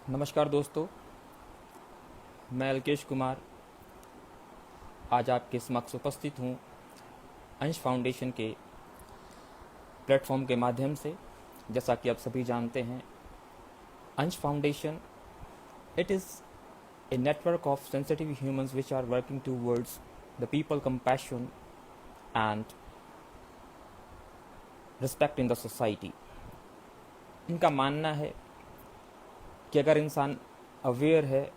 नमस्कार दोस्तों, मैं अल्केश कुमार आज आपके समक्ष उपस्थित हूँ अंश फाउंडेशन के प्लेटफॉर्म के माध्यम से। जैसा कि आप सभी जानते हैं, अंश foundation it is a network of sensitive humans which are working towards the people compassion and respect in the society। इनका मानना है कि अगर इंसान अवेयर है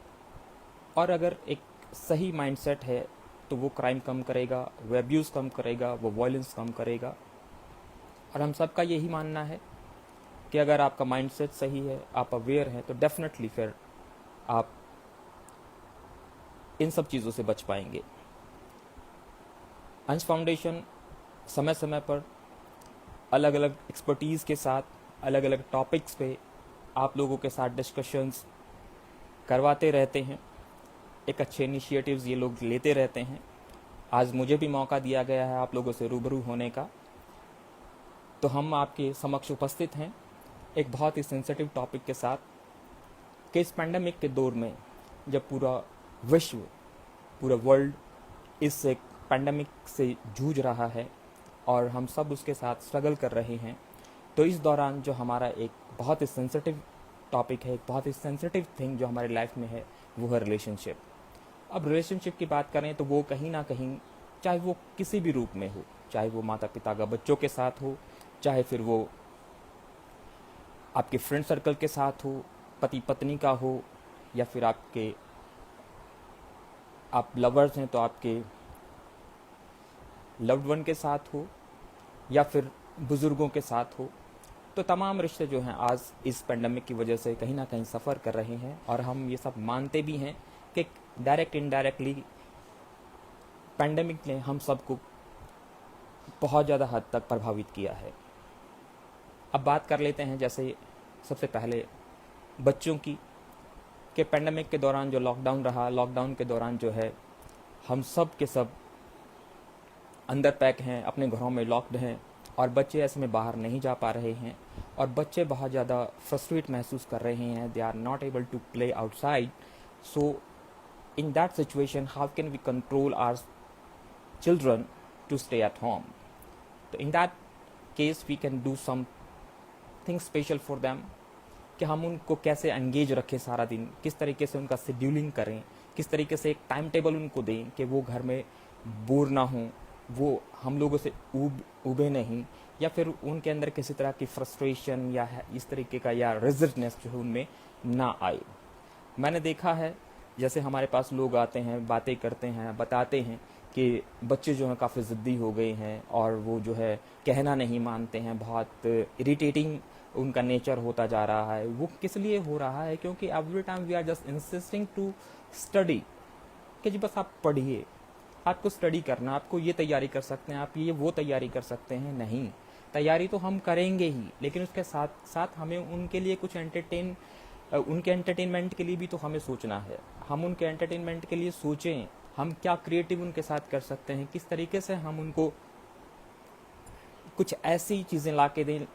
और अगर एक सही माइंडसेट है तो वो क्राइम कम करेगा, वो एब्यूज़ कम करेगा, वो वायलेंस कम करेगा। और हम सबका यही मानना है कि अगर आपका माइंडसेट सही है, आप अवेयर हैं, तो डेफिनेटली फिर आप इन सब चीज़ों से बच पाएंगे। अंश फाउंडेशन समय समय पर अलग अलग एक्सपर्टीज़ के साथ अलग अलग टॉपिक्स पे आप लोगों के साथ डिस्कशंस करवाते रहते हैं। एक अच्छे इनिशिएटिव्स ये लोग लेते रहते हैं। आज मुझे भी मौका दिया गया है आप लोगों से रूबरू होने का, तो हम आपके समक्ष उपस्थित हैं एक बहुत ही सेंसिटिव टॉपिक के साथ कि इस पैंडेमिक के दौर में जब पूरा विश्व, पूरा वर्ल्ड इस एक पैंडेमिक से जूझ रहा है और हम सब उसके साथ स्ट्रगल कर रहे हैं, तो इस दौरान जो हमारा एक बहुत ही सेंसिटिव टॉपिक है, एक बहुत ही सेंसिटिव थिंग जो हमारी लाइफ में है, वो है रिलेशनशिप। अब रिलेशनशिप की बात करें तो वो कहीं ना कहीं, चाहे वो किसी भी रूप में हो, चाहे वो माता पिता का बच्चों के साथ हो, चाहे फिर वो आपके फ्रेंड सर्कल के साथ हो, पति पत्नी का हो, या फिर आप लवर्स हैं तो आपके लव्ड वन के साथ हो, या फिर बुज़ुर्गों के साथ हो, तो तमाम रिश्ते जो हैं आज इस पेंडेमिक की वजह से कहीं ना कहीं सफ़र कर रहे हैं। और हम ये सब मानते भी हैं कि डायरेक्ट इनडायरेक्टली पेंडेमिक ने हम सबको बहुत ज़्यादा हद तक प्रभावित किया है। अब बात कर लेते हैं जैसे सबसे पहले बच्चों की, कि पेंडेमिक के दौरान जो लॉकडाउन रहा, लॉकडाउन के दौरान जो है हम सब के सब अंदर पैक हैं, अपने घरों में लॉक्ड हैं, और बच्चे ऐसे में बाहर नहीं जा पा रहे हैं, और बच्चे बहुत ज़्यादा फ्रस्ट्रेट महसूस कर रहे हैं। They are not able to play outside. So in that situation how can we control our children to stay at home? तो in that case we can do something special for them, कि हम उनको कैसे engage रखें सारा दिन, किस तरीके से उनका शेड्यूलिंग करें, किस तरीके से एक टाइम टेबल उनको दें कि वो घर में बोर ना हों, वो हम लोगों से उबे नहीं, या फिर उनके अंदर किसी तरह की फ्रस्ट्रेशन या इस तरीके का या रिजिडनेस जो है उनमें ना आए। मैंने देखा है जैसे हमारे पास लोग आते हैं, बातें करते हैं, बताते हैं कि बच्चे जो हैं काफ़ी ज़िद्दी हो गए हैं और वो जो है कहना नहीं मानते हैं, बहुत इरिटेटिंग उनका नेचर होता जा रहा है। वो किस लिए हो रहा है? क्योंकि every time we are just insisting to study, कि जी बस आप पढ़िए, आपको स्टडी करना, आपको ये तैयारी कर सकते हैं, आप ये वो तैयारी कर सकते हैं। नहीं, तैयारी तो हम करेंगे ही, लेकिन उसके साथ साथ हमें उनके लिए कुछ उनके एंटरटेनमेंट के लिए भी तो हमें सोचना है। हम उनके एंटरटेनमेंट के लिए सोचें, हम क्या क्रिएटिव उनके साथ कर सकते हैं, किस तरीके से हम उनको कुछ ऐसी चीज़ें ला के दें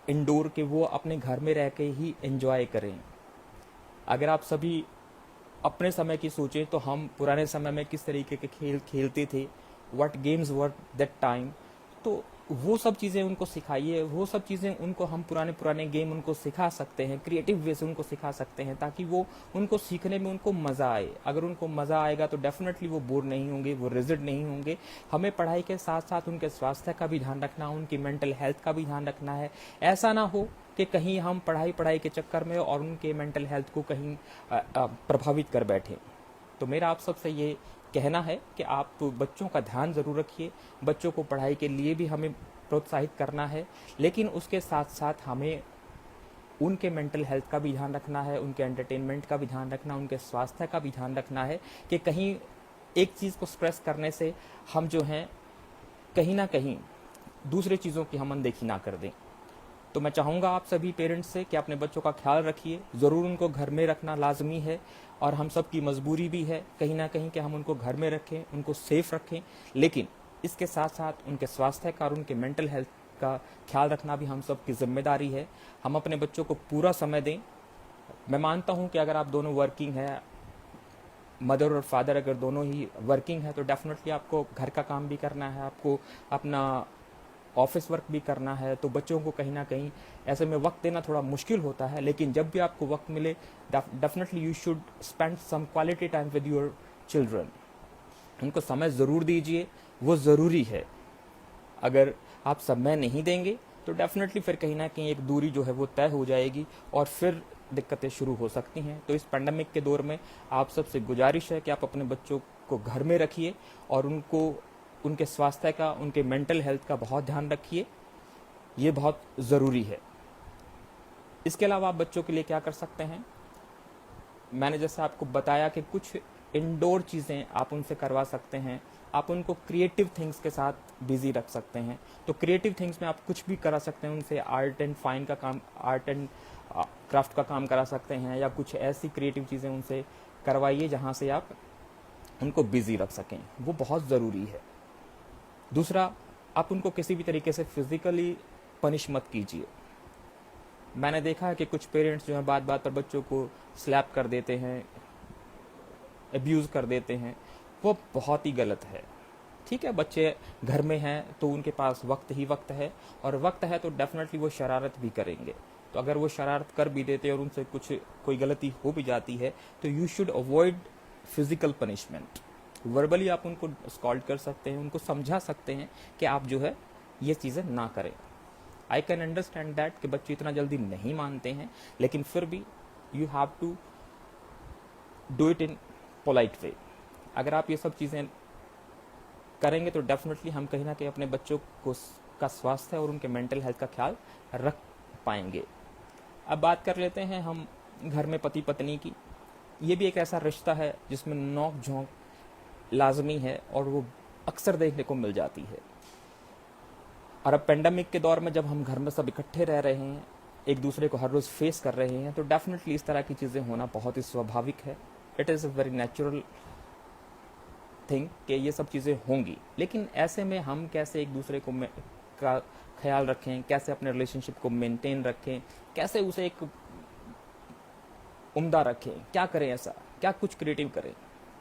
इंडोर के वो अपने घर में रह के ही एंजॉय करें। अगर आप सभी अपने समय की सोचें तो हम पुराने समय में किस तरीके के खेल खेलते थे, what games were that time, तो वो सब चीज़ें उनको सिखाइए। वो सब चीज़ें उनको हम पुराने पुराने गेम उनको सिखा सकते हैं, क्रिएटिव वे से उनको सिखा सकते हैं, ताकि वो उनको सीखने में उनको मज़ा आए। अगर उनको मज़ा आएगा तो डेफिनेटली वो बोर नहीं होंगे, वो रिजिड नहीं होंगे। हमें पढ़ाई के साथ साथ उनके स्वास्थ्य का भी ध्यान रखना, उनकी मेंटल हेल्थ का भी ध्यान रखना है। ऐसा ना हो कि कहीं हम पढ़ाई के चक्कर में और उनके मेंटल हेल्थ को कहीं प्रभावित कर बैठे। तो मेरा आप सबसे ये कहना है कि आप बच्चों का ध्यान ज़रूर रखिए। बच्चों को पढ़ाई के लिए भी हमें प्रोत्साहित करना है, लेकिन उसके साथ साथ हमें उनके मेंटल हेल्थ का भी ध्यान रखना है, उनके एंटरटेनमेंट का भी ध्यान रखना, उनके स्वास्थ्य का भी ध्यान रखना है, कि कहीं एक चीज़ को स्ट्रेस करने से हम जो हैं कहीं ना कहीं दूसरे चीज़ों की हम अनदेखी ना कर दें। तो मैं चाहूँगा आप सभी पेरेंट्स से कि अपने बच्चों का ख्याल रखिए। ज़रूर उनको घर में रखना लाजमी है, और हम सब की मजबूरी भी है कहीं ना कहीं कि हम उनको घर में रखें, उनको सेफ रखें, लेकिन इसके साथ साथ उनके स्वास्थ्य का और उनके मेंटल हेल्थ का ख्याल रखना भी हम सब की जिम्मेदारी है। हम अपने बच्चों को पूरा समय दें, मैं मानता हूँ कि अगर आप दोनों वर्किंग है, मदर और फादर अगर दोनों ही वर्किंग है, तो डेफिनेटली आपको घर का काम भी करना है, आपको अपना ऑफिस वर्क भी करना है, तो बच्चों को कहीं ना कहीं ऐसे में वक्त देना थोड़ा मुश्किल होता है। लेकिन जब भी आपको वक्त मिले, definitely you should spend some quality time with your children. उनको समय ज़रूर दीजिए, वो ज़रूरी है। अगर आप समय नहीं देंगे तो डेफिनेटली फिर कहीं ना कहीं एक दूरी जो है वो तय हो जाएगी और फिर दिक्कतें शुरू हो सकती हैं। तो इस पेंडेमिक के दौर में आप सबसे गुजारिश है कि आप अपने बच्चों को घर में रखिए और उनको उनके स्वास्थ्य का, उनके मेंटल हेल्थ का बहुत ध्यान रखिए, ये बहुत ज़रूरी है। इसके अलावा आप बच्चों के लिए क्या कर सकते हैं, मैंने जैसे आपको बताया कि कुछ इंडोर चीज़ें आप उनसे करवा सकते हैं। आप उनको क्रिएटिव थिंग्स के साथ बिजी रख सकते हैं। तो क्रिएटिव थिंग्स में आप कुछ भी करा सकते हैं उनसे, आर्ट एंड फाइन का काम, आर्ट एंड क्राफ्ट का काम करा सकते हैं, या कुछ ऐसी क्रिएटिव चीज़ें उनसे करवाइए जहाँ से आप उनको बिजी रख सकें, वो बहुत ज़रूरी है। दूसरा, आप उनको किसी भी तरीके से फिज़िकली पनिश मत कीजिए। मैंने देखा है कि कुछ पेरेंट्स जो हैं बात बात पर बच्चों को स्लैप कर देते हैं, अब्यूज़ कर देते हैं, वो बहुत ही गलत है। ठीक है, बच्चे घर में हैं तो उनके पास वक्त ही वक्त है, और वक्त है तो डेफिनेटली वो शरारत भी करेंगे। तो अगर वो शरारत कर भी देते हैं और उनसे कोई गलती हो भी जाती है, तो you should avoid physical punishment. Verbally आप उनको स्कॉल्ड कर सकते हैं, उनको समझा सकते हैं कि आप जो है ये चीज़ें ना करें। आई कैन अंडरस्टैंड दैट कि बच्चे इतना जल्दी नहीं मानते हैं, लेकिन फिर भी you have to do it in polite way. अगर आप ये सब चीज़ें करेंगे तो डेफिनेटली हम कहीं ना कहीं अपने बच्चों को का स्वास्थ्य और उनके मेंटल हेल्थ का ख्याल रख पाएंगे। अब बात कर लेते हैं हम घर में पति पत्नी की। ये भी एक ऐसा रिश्ता है जिसमें नोक झोंक लाजमी है और वो अक्सर देखने को मिल जाती है। और अब पेंडेमिक के दौर में जब हम घर में सब इकट्ठे रह रहे हैं, एक दूसरे को हर रोज़ फेस कर रहे हैं, तो डेफिनेटली इस तरह की चीज़ें होना बहुत ही स्वाभाविक है। It is a very natural thing कि ये सब चीज़ें होंगी। लेकिन ऐसे में हम कैसे एक दूसरे को का ख्याल रखें, कैसे अपने रिलेशनशिप को मेंटेन रखें, कैसे उसे एक उम्दा रखें, क्या करें, ऐसा क्या कुछ क्रिएटिव करें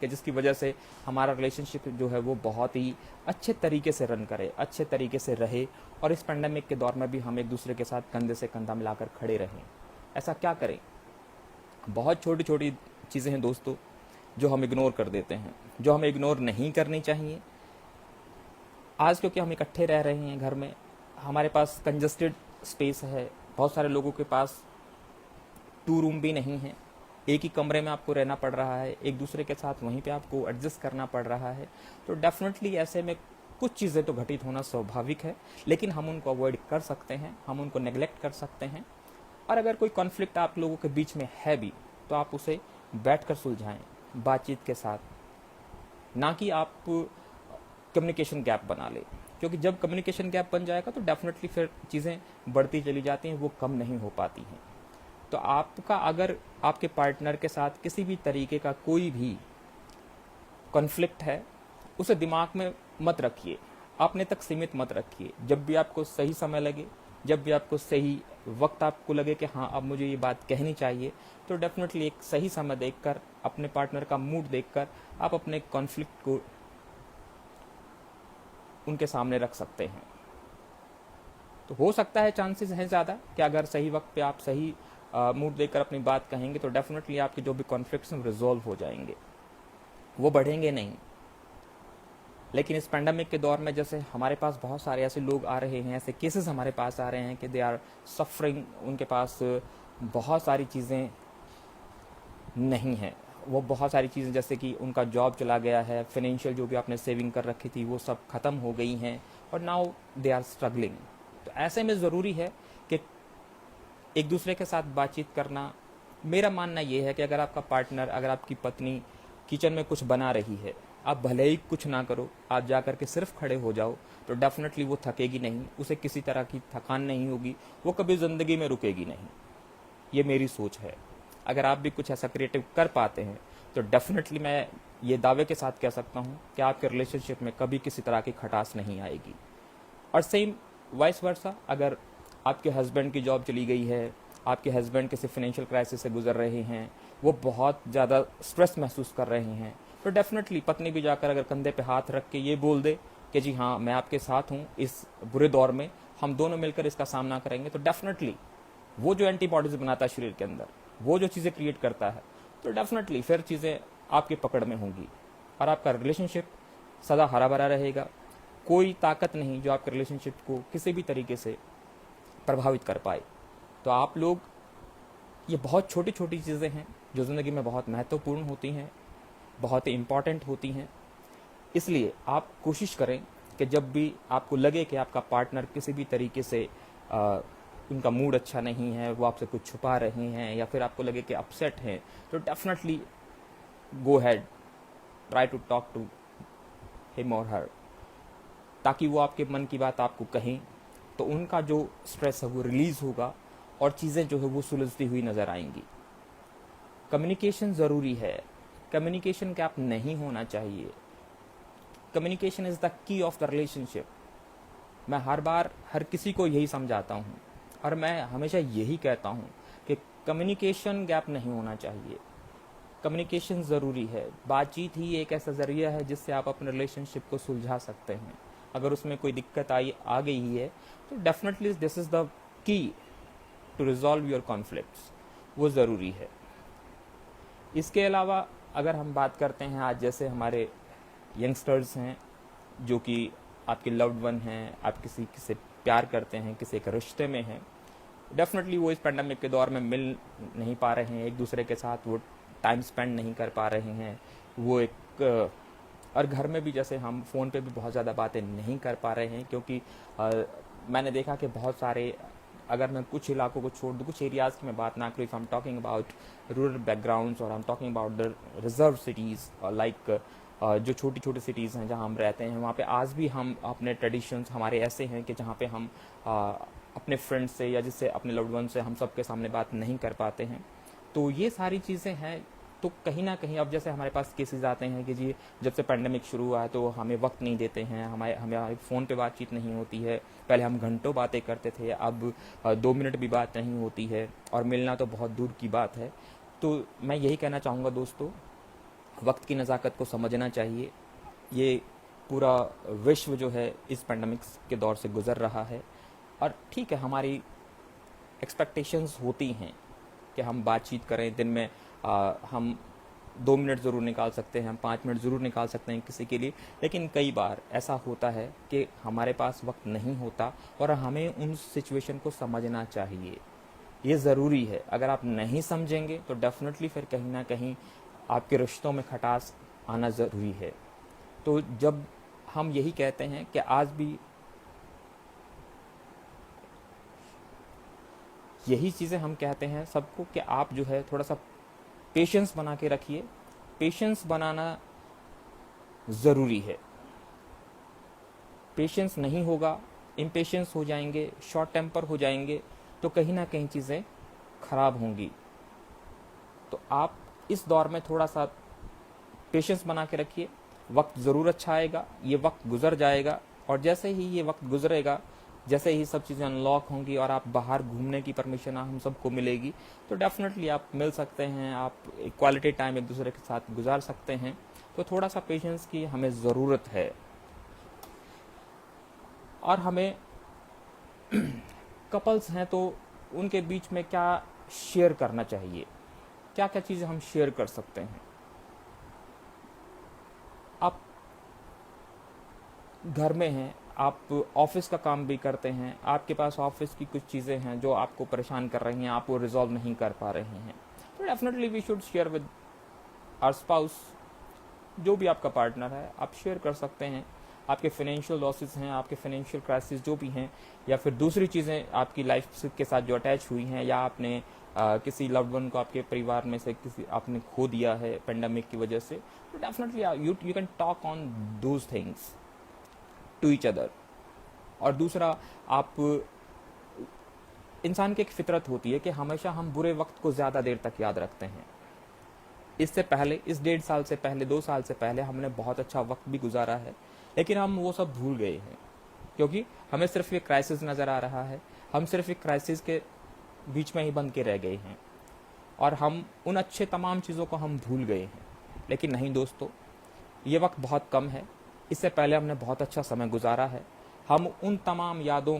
कि जिसकी वजह से हमारा रिलेशनशिप जो है वो बहुत ही अच्छे तरीके से रन करे, अच्छे तरीके से रहे, और इस पेंडेमिक के दौर में भी हम एक दूसरे के साथ कंधे से कंधा मिलाकर खड़े रहें। ऐसा क्या करें? बहुत छोटी छोटी चीज़ें हैं दोस्तों जो हम इग्नोर कर देते हैं, जो हमें इग्नोर नहीं करनी चाहिए। आज क्योंकि हम इकट्ठे रह रहे हैं घर में, हमारे पास कंजस्टेड स्पेस है, बहुत सारे लोगों के पास 2 रूम भी नहीं है, एक ही कमरे में आपको रहना पड़ रहा है, एक दूसरे के साथ वहीं पे आपको एडजस्ट करना पड़ रहा है। तो डेफिनेटली ऐसे में कुछ चीज़ें तो घटित होना स्वाभाविक है, लेकिन हम उनको अवॉइड कर सकते हैं, हम उनको नेग्लेक्ट कर सकते हैं। और अगर कोई कॉन्फ्लिक्ट आप लोगों के बीच में है भी, तो आप उसे बैठकर सुलझाएं बातचीत के साथ, ना कि आप कम्युनिकेशन गैप बना लें। क्योंकि जब कम्युनिकेशन गैप बन जाएगा तो डेफिनेटली फिर चीज़ें बढ़ती चली जाती हैं, वो कम नहीं हो पाती हैं। तो आपका अगर आपके पार्टनर के साथ किसी भी तरीके का कोई भी कॉन्फ्लिक्ट है, उसे दिमाग में मत रखिए, अपने तक सीमित मत रखिए। जब भी आपको सही समय लगे, जब भी आपको सही वक्त आपको लगे कि हाँ अब मुझे ये बात कहनी चाहिए, तो डेफिनेटली एक सही समय देखकर, अपने पार्टनर का मूड देखकर आप अपने कॉन्फ्लिक्ट को उनके सामने रख सकते हैं। तो हो सकता है, चांसेस हैं ज़्यादा कि अगर सही वक्त पे आप सही मूड देकर अपनी बात कहेंगे तो डेफिनेटली आपके जो भी कॉन्फ्लिक्ट्स हैं रिजॉल्व हो जाएंगे, वो बढ़ेंगे नहीं। लेकिन इस पेंडेमिक के दौर में जैसे हमारे पास बहुत सारे ऐसे लोग आ रहे हैं, ऐसे केसेस हमारे पास आ रहे हैं कि दे आर सफरिंग, उनके पास बहुत सारी चीज़ें नहीं हैं, वो बहुत सारी चीज़ें जैसे कि उनका जॉब चला गया है, फाइनेंशियल जो भी आपने सेविंग कर रखी थी वो सब ख़त्म हो गई हैं, और नाउ दे आर स्ट्रगलिंग। तो ऐसे में ज़रूरी है कि एक दूसरे के साथ बातचीत करना। मेरा मानना ये है कि अगर आपका पार्टनर, अगर आपकी पत्नी किचन में कुछ बना रही है, आप भले ही कुछ ना करो, आप जा कर के सिर्फ खड़े हो जाओ, तो डेफिनेटली वो थकेगी नहीं, उसे किसी तरह की थकान नहीं होगी, वो कभी ज़िंदगी में रुकेगी नहीं। ये मेरी सोच है। अगर आप भी कुछ ऐसा क्रिएटिव कर पाते हैं तो डेफिनेटली मैं ये दावे के साथ कह सकता हूँ कि आपके रिलेशनशिप में कभी किसी तरह की खटास नहीं आएगी। और सेम वाइस वर्सा, अगर आपके हस्बैंड की जॉब चली गई है, आपके हस्बैंड किसी फाइनेंशियल क्राइसिस से गुजर रहे हैं, वो बहुत ज़्यादा स्ट्रेस महसूस कर रहे हैं, तो डेफिनेटली पत्नी भी जाकर अगर कंधे पे हाथ रख के ये बोल दे कि जी हाँ मैं आपके साथ हूँ इस बुरे दौर में, हम दोनों मिलकर इसका सामना करेंगे, तो डेफिनेटली वो जो एंटीबॉडीज बनाता है शरीर के अंदर, वो जो चीज़ें क्रिएट करता है, तो डेफिनेटली फिर चीज़ें आपकी पकड़ में होंगी और आपका रिलेशनशिप सदा हरा भरा रहेगा। कोई ताकत नहीं जो आपके रिलेशनशिप को किसी भी तरीके से प्रभावित कर पाए। तो आप लोग, ये बहुत छोटी छोटी चीज़ें हैं जो ज़िंदगी में बहुत महत्वपूर्ण होती हैं, बहुत ही इम्पॉर्टेंट होती हैं। इसलिए आप कोशिश करें कि जब भी आपको लगे कि आपका पार्टनर किसी भी तरीके से उनका मूड अच्छा नहीं है, वो आपसे कुछ छुपा रहे हैं, या फिर आपको लगे कि अपसेट हैं, तो definitely go ahead, try to talk to him और हर, ताकि वो आपके मन की बात आपको कहें, तो उनका जो स्ट्रेस है वो रिलीज़ होगा और चीज़ें जो है वो सुलझती हुई नज़र आएंगी। कम्युनिकेशन ज़रूरी है, कम्युनिकेशन गैप नहीं होना चाहिए। कम्युनिकेशन इज़ द की ऑफ द रिलेशनशिप। मैं हर बार हर किसी को यही समझाता हूँ और मैं हमेशा यही कहता हूँ कि कम्युनिकेशन गैप नहीं होना चाहिए। कम्युनिकेशन ज़रूरी है। बातचीत ही एक ऐसा ज़रिया है जिससे आप अपने रिलेशनशिप को सुलझा सकते हैं। अगर उसमें कोई दिक्कत आ गई है तो definitely this is the key to resolve your conflicts, वो ज़रूरी है। इसके अलावा अगर हम बात करते हैं, आज जैसे हमारे यंगस्टर्स हैं जो कि आपके लव्ड वन हैं, आप किसी से प्यार करते हैं, किसी एक रिश्ते में हैं, डेफिनेटली वो इस पेंडेमिक के दौर में मिल नहीं पा रहे हैं एक दूसरे के साथ, वो टाइम स्पेंड नहीं कर पा रहे हैं, वो एक और घर में भी जैसे हम फ़ोन पे भी बहुत ज़्यादा बातें नहीं कर पा रहे हैं, क्योंकि मैंने देखा कि बहुत सारे, अगर मैं कुछ इलाकों को छोड़ दूँ, कुछ एरियाज़ की मैं बात ना करूँ, if I am talking about rural backgrounds और I am talking about the reserve cities, like जो छोटी छोटी सिटीज़ हैं जहाँ हम रहते हैं, वहाँ पे आज भी हम अपने ट्रेडिशंस हमारे ऐसे हैं कि जहाँ पे हम अपने फ्रेंड्स से या जिससे अपने लव्ड वन से हम सबके सामने बात नहीं कर पाते हैं। तो ये सारी चीज़ें हैं। तो कहीं ना कहीं अब जैसे हमारे पास केसेस आते हैं कि जी जब से पेंडेमिक शुरू हुआ है तो हमें वक्त नहीं देते हैं, हमारे फ़ोन पे बातचीत नहीं होती है। पहले हम घंटों बातें करते थे, अब 2 मिनट भी बात नहीं होती है, और मिलना तो बहुत दूर की बात है। तो मैं यही कहना चाहूँगा दोस्तों, वक्त की नज़ाकत को समझना चाहिए। ये पूरा विश्व जो है इस पेंडेमिक के दौर से गुज़र रहा है, और ठीक है हमारी एक्सपेक्टेशंस होती हैं कि हम बातचीत करें, दिन में हम 2 मिनट ज़रूर निकाल सकते हैं, हम 5 मिनट ज़रूर निकाल सकते हैं किसी के लिए, लेकिन कई बार ऐसा होता है कि हमारे पास वक्त नहीं होता, और हमें उन सिचुएशन को समझना चाहिए। ये ज़रूरी है। अगर आप नहीं समझेंगे तो डेफिनेटली फिर कहीं ना कहीं आपके रिश्तों में खटास आना ज़रूरी है। तो जब हम यही कहते हैं कि आज भी यही चीज़ें हम कहते हैं सबको कि आप जो है थोड़ा सा पेशेंस बना के रखिए। पेशेंस बनाना ज़रूरी है। पेशेंस नहीं होगा, इम्पेशेंस हो जाएंगे, शॉर्ट टेम्पर हो जाएंगे, तो कहीं ना कहीं चीज़ें खराब होंगी। तो आप इस दौर में थोड़ा सा पेशेंस बना के रखिए। वक्त ज़रूर अच्छा आएगा, ये वक्त गुजर जाएगा, और जैसे ही ये वक्त गुजरेगा, जैसे ही सब चीज़ें अनलॉक होंगी और आप बाहर घूमने की परमिशन हम सबको मिलेगी, तो डेफिनेटली आप मिल सकते हैं, आप एक क्वालिटी टाइम एक दूसरे के साथ गुजार सकते हैं। तो थोड़ा सा पेशेंस की हमें ज़रूरत है। और हमें कपल्स हैं तो उनके बीच में क्या शेयर करना चाहिए, क्या क्या चीज़ें हम शेयर कर सकते हैं। आप घर में हैं, आप ऑफिस का काम भी करते हैं, आपके पास ऑफिस की कुछ चीज़ें हैं जो आपको परेशान कर रही हैं, आप वो रिजॉल्व नहीं कर पा रहे हैं, तो definitely we should share with our spouse. जो भी आपका पार्टनर है आप शेयर कर सकते हैं। आपके फाइनेंशियल लॉसेस हैं, आपके फाइनेंशियल क्राइसिस जो भी हैं, या फिर दूसरी चीज़ें आपकी लाइफ के साथ जो अटैच हुई हैं, या आपने किसी लव्ड वन को आपके परिवार में से किसी आपने खो दिया है पेंडेमिक की वजह से, तो definitely you can talk on those things to each other. और दूसरा, आप इंसान की एक फितरत होती है कि हमेशा हम बुरे वक्त को ज़्यादा देर तक याद रखते हैं। इससे पहले, इस 1.5 साल से पहले, 2 साल से पहले हमने बहुत अच्छा वक्त भी गुजारा है, लेकिन हम वो सब भूल गए हैं, क्योंकि हमें सिर्फ एक क्राइसिस नज़र आ रहा है। हम सिर्फ एक क्राइसिस के बीच में ही बन के रह गए हैं और हम उन अच्छे तमाम चीज़ों को हम भूल गए हैं। लेकिन नहीं दोस्तों, ये वक्त बहुत कम है, इससे पहले हमने बहुत अच्छा समय गुजारा है। हम उन तमाम यादों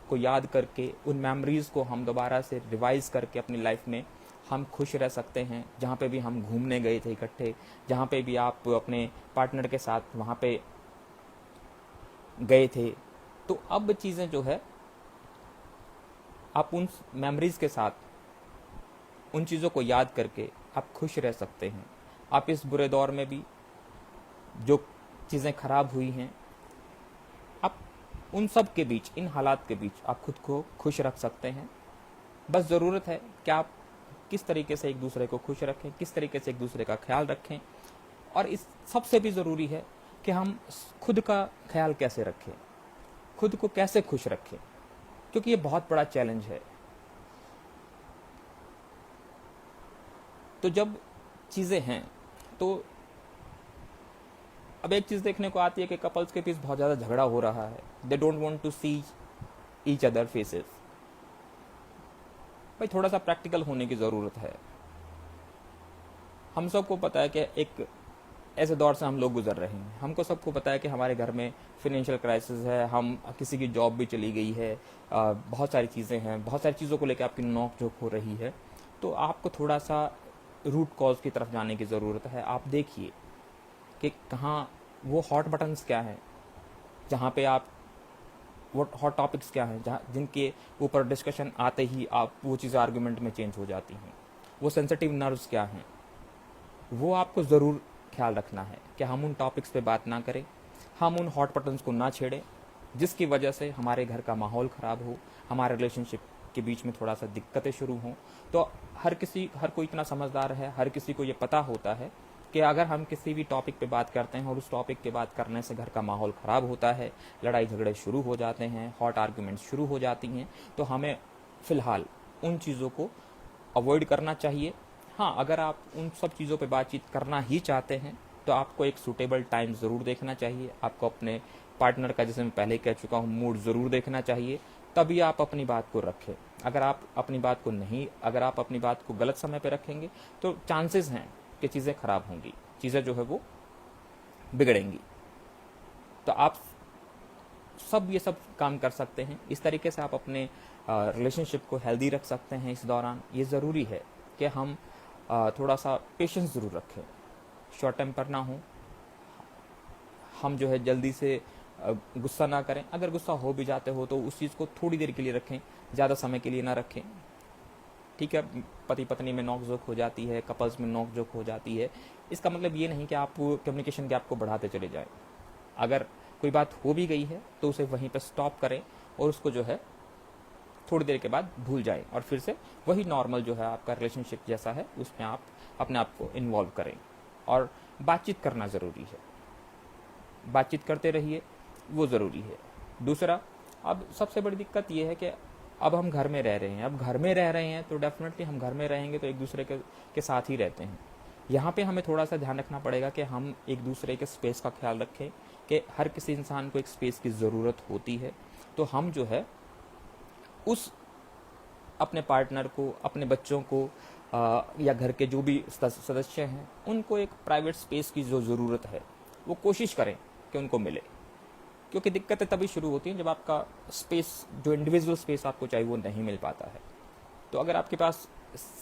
को याद करके, उन मेमोरीज़ को हम दोबारा से रिवाइज करके अपनी लाइफ में हम खुश रह सकते हैं। जहाँ पे भी हम घूमने गए थे इकट्ठे, जहाँ पे भी आप अपने पार्टनर के साथ वहाँ पे गए थे, तो अब चीज़ें जो है आप उन मेमोरीज़ के साथ उन चीज़ों को याद करके आप खुश रह सकते हैं। आप इस बुरे दौर में भी जो चीज़ें खराब हुई हैं, आप उन सब के बीच, इन हालात के बीच आप खुद को खुश रख सकते हैं। बस ज़रूरत है कि आप किस तरीके से एक दूसरे को खुश रखें, किस तरीके से एक दूसरे का ख्याल रखें, और इस सबसे भी ज़रूरी है कि हम खुद का ख्याल कैसे रखें, खुद को कैसे खुश रखें, क्योंकि ये बहुत बड़ा चैलेंज है। तो जब चीज़ें हैं तो अब एक चीज़ देखने को आती है कि कपल्स के बीच बहुत ज़्यादा झगड़ा हो रहा है। They don't want to see each other faces. भाई थोड़ा सा प्रैक्टिकल होने की ज़रूरत है। हम सबको पता है कि एक ऐसे दौर से हम लोग गुजर रहे हैं। हमको सबको पता है कि हमारे घर में फिनेंशियल क्राइसिस है, हम किसी की जॉब भी चली गई है, बहुत सारी चीज़ें हैं, बहुत सारी चीज़ों को लेकर आपकी नोक झोंक हो रही है। तो आपको थोड़ा सा रूट कॉज की तरफ जाने की ज़रूरत है। आप देखिए कि कहाँ वो हॉट बटन्स क्या हैं, जहाँ पे आप वो हॉट टॉपिक्स क्या हैं, जहाँ जिनके ऊपर डिस्कशन आते ही आप वो चीज़ें आर्गुमेंट में चेंज हो जाती हैं। वो सेंसिटिव नर्व्स क्या हैं, वो आपको ज़रूर ख्याल रखना है कि हम उन टॉपिक्स पे बात ना करें, हम उन हॉट बटन्स को ना छेड़ें जिसकी वजह से हमारे घर का माहौल ख़राब हो, हमारे रिलेशनशिप के बीच में थोड़ा सा दिक्कतें शुरू हों। तो हर कोई इतना समझदार है, हर किसी को ये पता होता है कि अगर हम किसी भी टॉपिक पे बात करते हैं और उस टॉपिक के बात करने से घर का माहौल ख़राब होता है, लड़ाई झगड़े शुरू हो जाते हैं, हॉट आर्ग्यूमेंट्स शुरू हो जाती हैं, तो हमें फ़िलहाल उन चीज़ों को अवॉइड करना चाहिए। हाँ, अगर आप उन सब चीज़ों पे बातचीत करना ही चाहते हैं तो आपको एक सूटेबल टाइम ज़रूर देखना चाहिए। आपको अपने पार्टनर का, जैसे मैं पहले कह चुका हूँ, मूड ज़रूर देखना चाहिए, तभी आप अपनी बात को रखें। अगर आप अपनी बात को गलत समय पे रखेंगे तो चांसेस हैं कि चीज़ें ख़राब होंगी, चीज़ें जो है वो बिगड़ेंगी। तो आप ये सब काम कर सकते हैं। इस तरीके से आप अपने रिलेशनशिप को हेल्दी रख सकते हैं। इस दौरान ये ज़रूरी है कि हम थोड़ा सा पेशेंस ज़रूर रखें, शॉर्ट टेम्पर ना हो, हम जो है जल्दी से गुस्सा ना करें। अगर गुस्सा हो भी जाते हो तो उस चीज़ को थोड़ी देर के लिए रखें, ज़्यादा समय के लिए ना रखें। ठीक है, पति पत्नी में नोक-झोंक हो जाती है, कपल्स में नोक-झोंक हो जाती है, इसका मतलब ये नहीं कि आप कम्युनिकेशन गैप को बढ़ाते चले जाएं। अगर कोई बात हो भी गई है तो उसे वहीं पर स्टॉप करें और उसको जो है थोड़ी देर के बाद भूल जाएं और फिर से वही नॉर्मल जो है आपका रिलेशनशिप जैसा है उसमें आप अपने आप को इन्वॉल्व करें। और बातचीत करना ज़रूरी है, बातचीत करते रहिए, वो ज़रूरी है। दूसरा, अब सबसे बड़ी दिक्कत ये है कि अब हम घर में रह रहे हैं। अब घर में रह रहे हैं तो डेफिनेटली हम घर में रहेंगे तो एक दूसरे के साथ ही रहते हैं। यहाँ पे हमें थोड़ा सा ध्यान रखना पड़ेगा कि हम एक दूसरे के स्पेस का ख्याल रखें कि हर किसी इंसान को एक स्पेस की ज़रूरत होती है। तो हम जो है उस अपने पार्टनर को, अपने बच्चों को या घर के जो भी सदस्य हैं उनको एक प्राइवेट स्पेस की जो ज़रूरत है वो कोशिश करें कि उनको मिले। क्योंकि दिक्कतें तभी शुरू होती हैं जब आपका स्पेस, जो इंडिविजुअल स्पेस आपको चाहिए, वो नहीं मिल पाता है। तो अगर आपके पास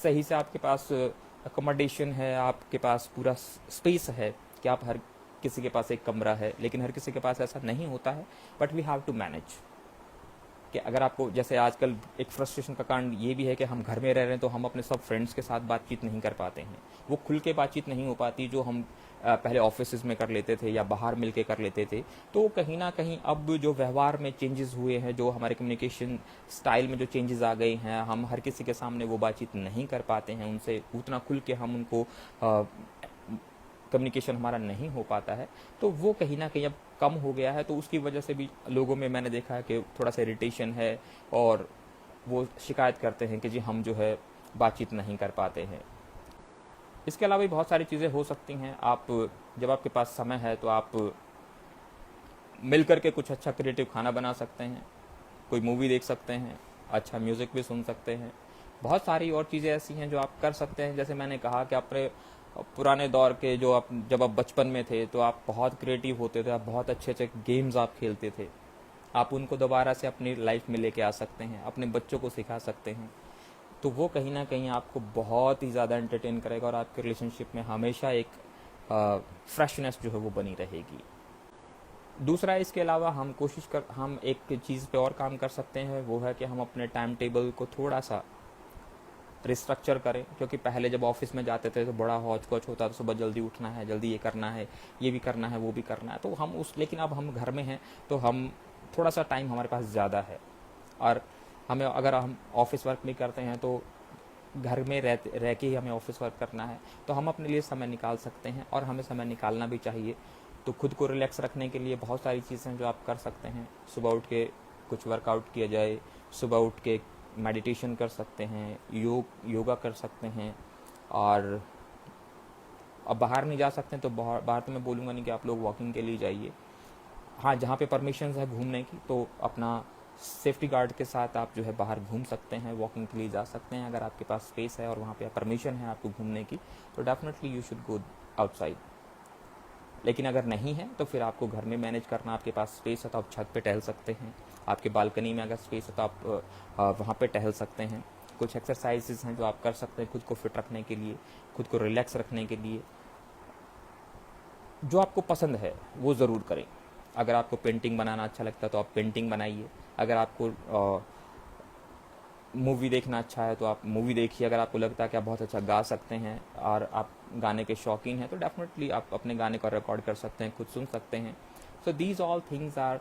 सही से आपके पास अकोमोडेशन है, आपके पास पूरा स्पेस है कि आप हर किसी के पास एक कमरा है, लेकिन हर किसी के पास ऐसा नहीं होता है, but we have to manage. कि अगर आपको, जैसे आजकल एक फ्रस्ट्रेशन का कारण ये भी है कि हम घर में रह रहे हैं तो हम अपने सब फ्रेंड्स के साथ बातचीत नहीं कर पाते हैं, वो खुल के बातचीत नहीं हो पाती जो हम पहले ऑफिस में कर लेते थे या बाहर मिल के कर लेते थे। तो कहीं ना कहीं अब जो व्यवहार में चेंजेस हुए हैं, जो हमारे कम्युनिकेशन स्टाइल में जो चेंजेस आ गए हैं, हम हर किसी के सामने वो बातचीत नहीं कर पाते हैं, उनसे उतना खुल के हम उनको कम्युनिकेशन हमारा नहीं हो पाता है। तो वो कहीं ना कहीं अब कम हो गया है। तो उसकी वजह से भी लोगों में मैंने देखा है कि थोड़ा सा इरिटेशन है और वो शिकायत करते हैं कि जी हम जो है बातचीत नहीं कर पाते हैं। इसके अलावा भी बहुत सारी चीज़ें हो सकती हैं। आप, जब आपके पास समय है तो आप मिल करके कुछ अच्छा क्रिएटिव खाना बना सकते हैं, कोई मूवी देख सकते हैं, अच्छा म्यूज़िक भी सुन सकते हैं, बहुत सारी और चीज़ें ऐसी हैं जो आप कर सकते हैं। जैसे मैंने कहा कि अपने पुराने दौर के जो आप जब आप बचपन में थे तो आप बहुत क्रिएटिव होते थे, आप बहुत अच्छे अच्छे गेम्स आप खेलते थे। आप उनको दोबारा से अपनी लाइफ में लेके आ सकते हैं, अपने बच्चों को सिखा सकते हैं। तो वो कहीं ना कहीं आपको बहुत ही ज़्यादा एंटरटेन करेगा और आपके रिलेशनशिप में हमेशा एक फ्रेशनेस जो है वो बनी रहेगी। दूसरा, इसके अलावा हम एक चीज़ पे और काम कर सकते हैं, वो है कि हम अपने टाइम टेबल को थोड़ा सा रिस्ट्रक्चर करें। क्योंकि पहले जब ऑफिस में जाते थे तो बड़ा हौच पौच होता था, सुबह जल्दी उठना है, जल्दी ये करना है, ये भी करना है, वो भी करना है। तो लेकिन अब हम घर में हैं तो हम थोड़ा सा टाइम हमारे पास ज़्यादा है, और अगर हम ऑफिस वर्क भी करते हैं तो घर में रह के ही हमें ऑफिस वर्क करना है, तो हम अपने लिए समय निकाल सकते हैं, और हमें समय निकालना भी चाहिए। तो खुद को रिलैक्स रखने के लिए बहुत सारी चीज़ें जो आप कर सकते हैं। सुबह उठ के कुछ वर्कआउट किया जाए, सुबह उठ के मेडिटेशन कर सकते हैं, योगा कर सकते हैं। और अब बाहर नहीं जा सकते हैं तो बाहर तो मैं बोलूँगा नहीं कि आप लोग वॉकिंग के लिए जाइए। हाँ, जहाँ पे परमिशन है घूमने की तो अपना सेफ्टी गार्ड के साथ आप जो है बाहर घूम सकते हैं, वॉकिंग के लिए जा सकते हैं। अगर आपके पास स्पेस है और वहाँ पे परमिशन है आपको घूमने की, तो definitely you should go outside. लेकिन अगर नहीं है तो फिर आपको घर में मैनेज करना। आपके पास स्पेस है तो आप छत पे टहल सकते हैं, आपके बालकनी में अगर स्पेस है तो आप वहाँ पे टहल सकते हैं। कुछ एक्सरसाइजेज हैं जो आप कर सकते हैं खुद को फिट रखने के लिए, खुद को रिलैक्स रखने के लिए। जो आपको पसंद है वो ज़रूर करें। अगर आपको पेंटिंग बनाना अच्छा लगता है तो आप पेंटिंग बनाइए। अगर आपको मूवी देखना अच्छा है तो आप मूवी देखिए। अगर आपको लगता है कि आप बहुत अच्छा गा सकते हैं और आप गाने के शौकीन हैं तो डेफिनेटली आप अपने गाने को रिकॉर्ड कर सकते हैं, खुद सुन सकते हैं। So these all things are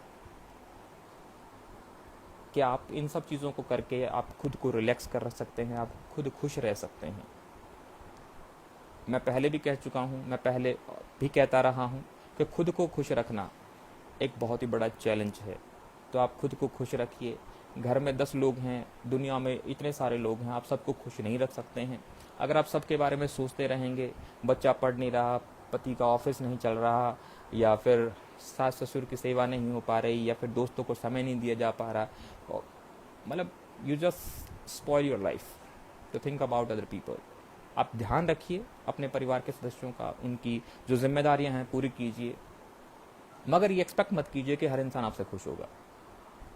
कि आप इन सब चीज़ों को करके आप खुद को रिलैक्स कर सकते हैं, आप खुद खुश रह सकते हैं। मैं पहले भी कह चुका हूँ, मैं पहले भी कहता रहा हूँ कि खुद को खुश रखना एक बहुत ही बड़ा चैलेंज है। तो आप खुद को खुश रखिए। घर में 10 लोग हैं, दुनिया में इतने सारे लोग हैं, आप सबको खुश नहीं रख सकते हैं। अगर आप सबके बारे में सोचते रहेंगे, बच्चा पढ़ नहीं रहा, पति का ऑफिस नहीं चल रहा, या फिर सास ससुर की सेवा नहीं हो पा रही, या फिर दोस्तों को समय नहीं दिया जा पा रहा, मतलब you just spoil your life. तो थिंक अबाउट अदर पीपल। आप ध्यान रखिए अपने परिवार के सदस्यों का, उनकी जो जिम्मेदारियां हैं पूरी कीजिए। मगर ये एक्सपेक्ट मत कीजिए कि हर इंसान आपसे खुश होगा।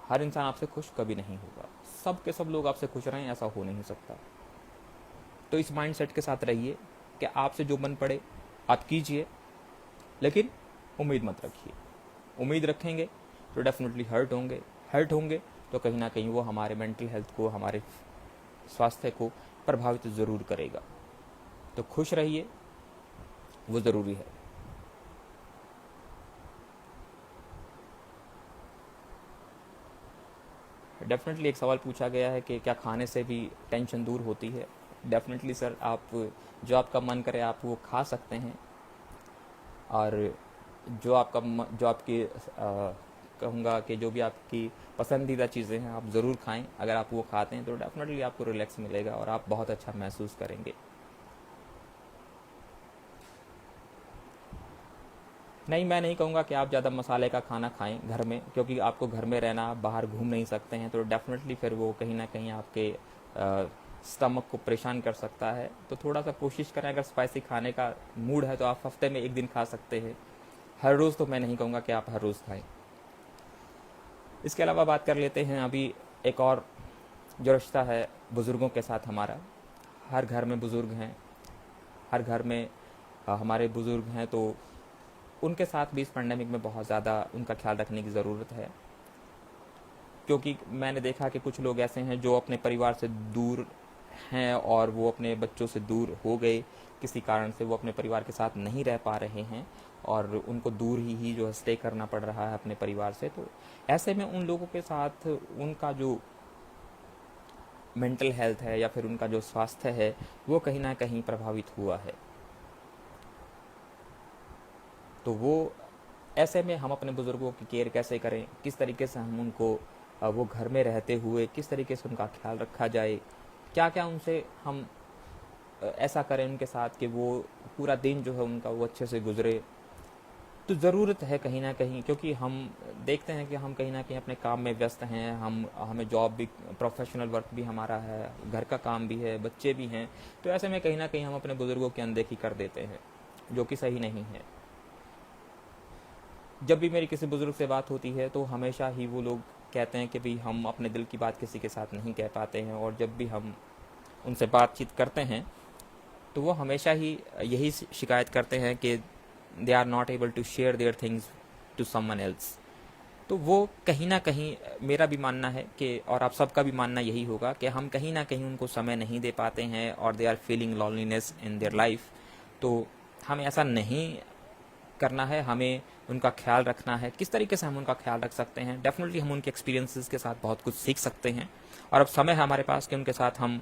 हर इंसान आपसे खुश कभी नहीं होगा। सब के सब लोग आपसे खुश रहें, ऐसा हो नहीं सकता। तो इस माइंडसेट के साथ रहिए कि आपसे जो मन पड़े आप कीजिए, लेकिन उम्मीद मत रखिए। उम्मीद रखेंगे तो डेफिनेटली हर्ट होंगे तो कहीं ना कहीं वो हमारे मेंटल हेल्थ को, हमारे स्वास्थ्य को प्रभावित ज़रूर करेगा। तो खुश रहिए, वो ज़रूरी है। डेफिनेटली एक सवाल पूछा गया है कि क्या खाने से भी टेंशन दूर होती है। डेफिनेटली सर, आप जो आपका मन करे आप वो खा सकते हैं, और जो आपकी कहूँगा कि जो भी आपकी पसंदीदा चीज़ें हैं आप ज़रूर खाएं। अगर आप वो खाते हैं तो डेफिनेटली आपको रिलैक्स मिलेगा और आप बहुत अच्छा महसूस करेंगे। नहीं, मैं नहीं कहूँगा कि आप ज़्यादा मसाले का खाना खाएं घर में, क्योंकि आपको घर में रहना, आप बाहर घूम नहीं सकते हैं, तो डेफिनेटली फिर वो कहीं ना कहीं आपके स्टमक को परेशान कर सकता है। तो थोड़ा सा कोशिश करें, अगर स्पाइसी खाने का मूड है तो आप हफ्ते में एक दिन खा सकते हैं। हर रोज़ तो मैं नहीं कहूँगा कि आप हर रोज़ खाएं। इसके अलावा बात कर लेते हैं अभी एक और जो रिश्ता है बुज़ुर्गों के साथ हमारा। हर घर में बुज़ुर्ग हैं, हर घर में हमारे बुज़ुर्ग हैं, तो उनके साथ भी इस पैंडेमिक में बहुत ज़्यादा उनका ख्याल रखने की ज़रूरत है। क्योंकि मैंने देखा कि कुछ लोग ऐसे हैं जो अपने परिवार से दूर हैं और वो अपने बच्चों से दूर हो गए, किसी कारण से वो अपने परिवार के साथ नहीं रह पा रहे हैं और उनको दूर ही जो है स्टे करना पड़ रहा है अपने परिवार से। तो ऐसे में उन लोगों के साथ उनका जो मेंटल हेल्थ है या फिर उनका जो स्वास्थ्य है वो कहीं ना कहीं प्रभावित हुआ है। तो वो ऐसे में हम अपने बुज़ुर्गों की केयर कैसे करें, किस तरीके से हम उनको वो घर में रहते हुए किस तरीके से उनका ख्याल रखा जाए, क्या क्या उनसे हम ऐसा करें उनके साथ कि वो पूरा दिन जो है उनका वो अच्छे से गुजरे। तो ज़रूरत है कहीं ना कहीं, क्योंकि हम देखते हैं कि हम कहीं ना कहीं अपने काम में व्यस्त हैं, हमें जॉब भी, प्रोफेशनल वर्क भी हमारा है, घर का काम भी है, बच्चे भी हैं। तो ऐसे में कहीं ना कहीं हम अपने बुज़ुर्गों की अनदेखी कर देते हैं, जो कि सही नहीं है। जब भी मेरी किसी बुज़ुर्ग से बात होती है तो हमेशा ही वो लोग कहते हैं कि भाई हम अपने दिल की बात किसी के साथ नहीं कह पाते हैं, और जब भी हम उनसे बातचीत करते हैं तो वो हमेशा ही यही शिकायत करते हैं कि they are not able to share their things to someone else. तो वो कहीं ना कहीं, मेरा भी मानना है कि, और आप सबका भी मानना यही होगा कि हम कहीं ना कहीं उनको समय नहीं दे पाते हैं, और they are feeling loneliness in their life. तो हमें ऐसा नहीं करना है, हमें उनका ख्याल रखना है। किस तरीके से हम उनका ख्याल रख सकते हैं? डेफिनेटली हम उनके एक्सपीरियंसेस के साथ बहुत कुछ सीख सकते हैं, और अब समय है हमारे पास कि उनके साथ हम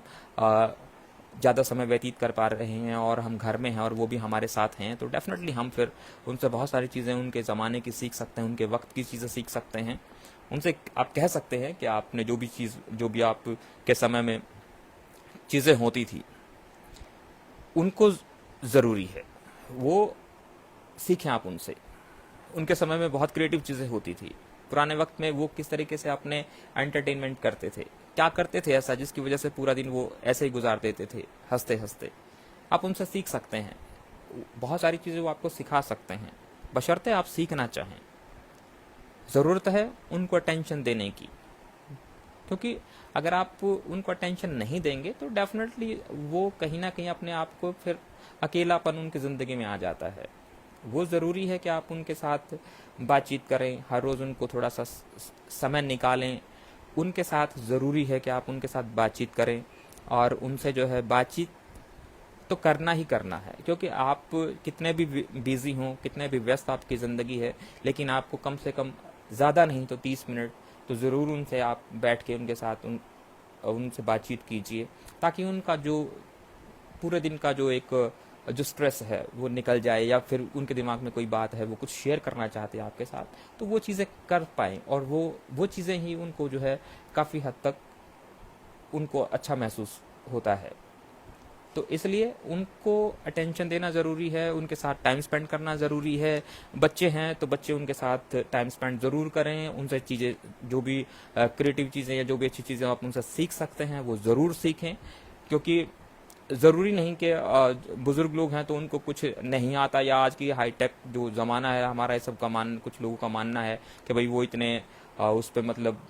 ज़्यादा समय व्यतीत कर पा रहे हैं, और हम घर में हैं और वो भी हमारे साथ हैं, तो डेफिनेटली हम फिर उनसे बहुत सारी चीज़ें उनके ज़माने की सीख सकते हैं, उनके वक्त की चीज़ें सीख सकते हैं। उनसे आप कह सकते हैं कि आपने जो भी आपके समय में चीज़ें होती थी, उनको ज़रूरी है वो सीखें आप उनसे। उनके समय में बहुत क्रिएटिव चीज़ें होती थी। पुराने वक्त में वो किस तरीके से अपने एंटरटेनमेंट करते थे, क्या करते थे ऐसा जिसकी वजह से पूरा दिन वो ऐसे ही गुजार देते थे हंसते हंसते। आप उनसे सीख सकते हैं, बहुत सारी चीज़ें वो आपको सिखा सकते हैं, बशर्ते आप सीखना चाहें। ज़रूरत है उनको अटेंशन देने की, क्योंकि अगर आप उनको अटेंशन नहीं देंगे तो डेफिनेटली वो कहीं ना कहीं अपने आप को फिर अकेलापन उनकी ज़िंदगी में आ जाता है। वो ज़रूरी है कि आप उनके साथ बातचीत करें, हर रोज़ उनको थोड़ा सा समय निकालें, उनके साथ ज़रूरी है कि आप उनके साथ बातचीत करें, और उनसे जो है बातचीत तो करना ही करना है। क्योंकि आप कितने भी बिज़ी हों, कितने भी व्यस्त आपकी ज़िंदगी है, लेकिन आपको कम से कम ज़्यादा नहीं तो 30 मिनट तो ज़रूर उनसे आप बैठ के उनके साथ उनसे बातचीत कीजिए, ताकि उनका जो पूरे दिन का जो स्ट्रेस है वो निकल जाए, या फिर उनके दिमाग में कोई बात है, वो कुछ शेयर करना चाहते हैं आपके साथ, तो वो चीज़ें कर पाएँ, और वो चीज़ें ही उनको जो है काफ़ी हद तक उनको अच्छा महसूस होता है। तो इसलिए उनको अटेंशन देना ज़रूरी है, उनके साथ टाइम स्पेंड करना ज़रूरी है। बच्चे हैं तो बच्चे उनके साथ टाइम स्पेंड ज़रूर करें, उनसे चीज़ें, जो भी क्रिएटिव चीज़ें या जो भी अच्छी चीज़ें आप उनसे सीख सकते हैं वो ज़रूर सीखें। क्योंकि ज़रूरी नहीं कि बुज़ुर्ग लोग हैं तो उनको कुछ नहीं आता, या आज की हाईटेक जो ज़माना है हमारा, ये सब का कुछ लोगों का मानना है कि भाई वो इतने उस पर मतलब